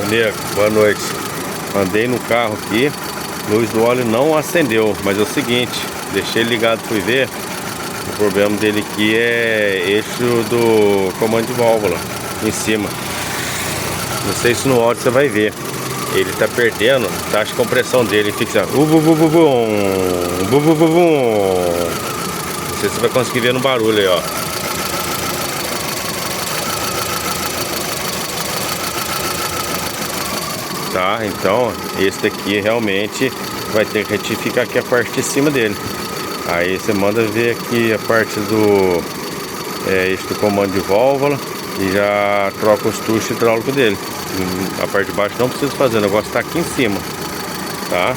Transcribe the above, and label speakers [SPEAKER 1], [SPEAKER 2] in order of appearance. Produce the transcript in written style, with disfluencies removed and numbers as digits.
[SPEAKER 1] Nego, boa noite. Andei no carro aqui, luz do óleo não acendeu, mas é o seguinte, deixei ligado, fui ver. O problema dele aqui é eixo do comando de válvula em cima. Não sei se no óleo você vai ver. Ele tá perdendo taxa de compressão dele, fica assim, não sei se você vai conseguir ver no barulho aí, ó. Tá, então esse daqui realmente vai ter que retificar aqui a parte de cima dele. Aí você manda ver aqui a parte do eixo do comando de válvula e já troca os tuchos hidráulicos dele. A parte de baixo não precisa fazer, o negócio tá aqui em cima, tá?